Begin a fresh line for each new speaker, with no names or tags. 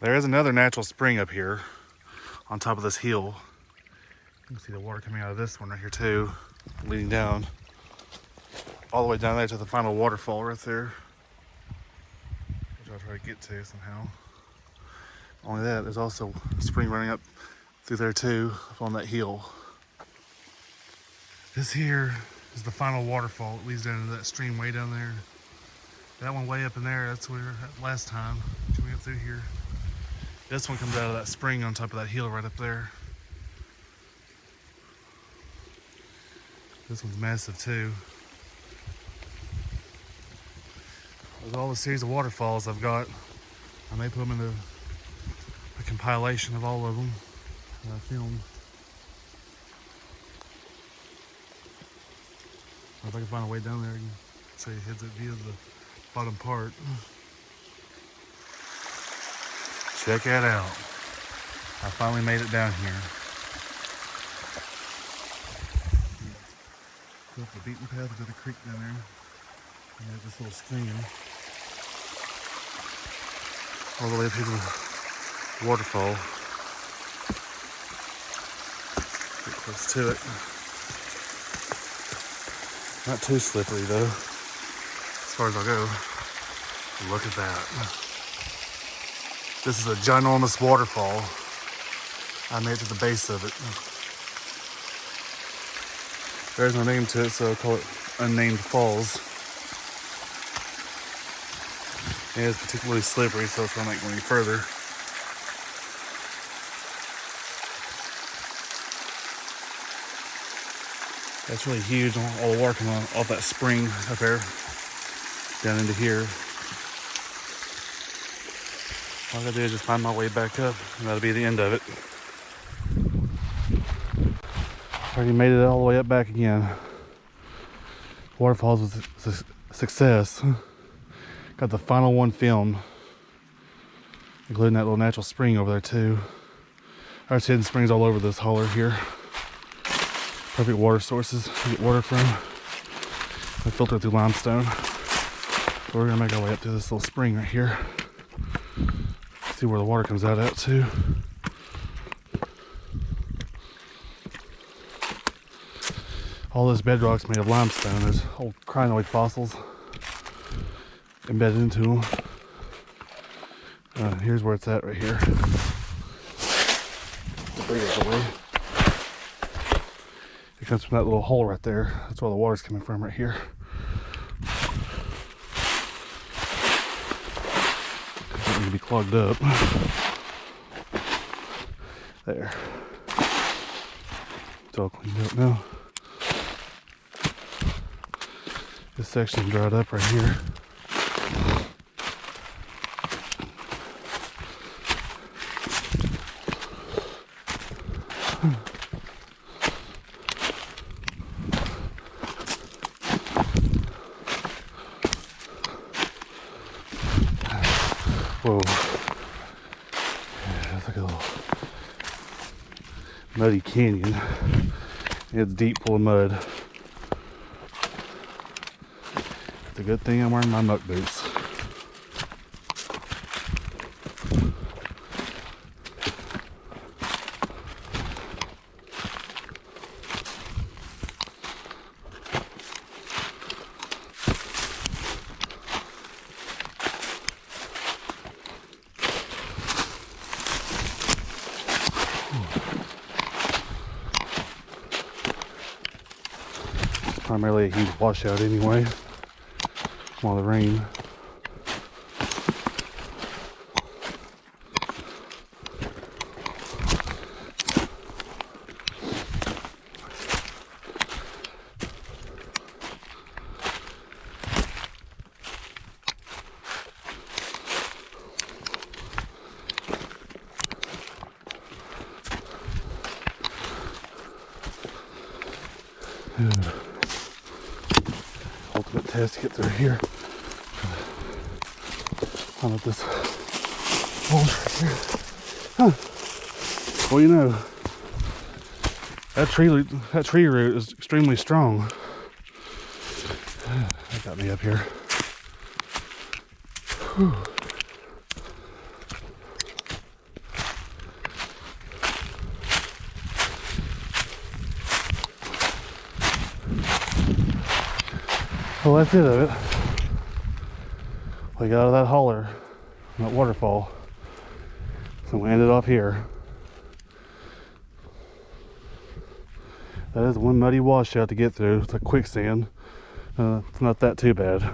There is another natural spring up here on top of this hill. You can see the water coming out of this one right here too, leading down all the way down there to the final waterfall right there, which I'll try to get to somehow. Only that, there's also a spring running up through there too, up on that hill. This here is the final waterfall. It leads down into that stream way down there. That one way up in there, that's where we were at last time, coming up through here. This one comes out of that spring on top of that hill right up there. This one's massive too. With all the series of waterfalls I've got, I may put them into a compilation of all of them that I filmed. If I can find a way down there, I can show you a heads-up view of the bottom part. Check that out. I finally made it down here. Go up the beaten path, go to the creek down there. And there's this little stream. All the way up here to the waterfall. Get close to it. Not too slippery though, as far as I'll go. Look at that. This is a ginormous waterfall. I made it to the base of it. There's no name to it, so I'll call it Unnamed Falls. And it's particularly slippery, so it's not going any further. That's really huge. All the water coming off that spring up there, down into here. All I gotta do is just find my way back up, and that'll be the end of it. Already made it all the way up back again. Waterfalls was a success. Got the final one filmed, including that little natural spring over there too. There's hidden springs all over this holler here. Perfect water sources to get water from. They filter through limestone. So we're gonna make our way up to this little spring right here. See where the water comes out at too. All this bedrock's made of limestone. There's old crinoid fossils embedded into them. Here's where it's at right here. Bring it away. It comes from that little hole right there. That's where the water's coming from right here. Doesn't need to be clogged up. There. It's all cleaned up now. This section dried up right here. Whoa. Yeah, it's like a little muddy canyon. It's deep full of mud. It's a good thing I'm wearing my muck boots. Primarily a huge washout anyway, from all the rain. Ultimate test to get through here. Climb up this hole right here. Huh. Well, you know, that tree root is extremely strong. That got me up here. Whew. Well, that's it of it. We got out of that holler, that waterfall. So we ended off here. That is one muddy washout to get through. It's like quicksand. It's not that too bad.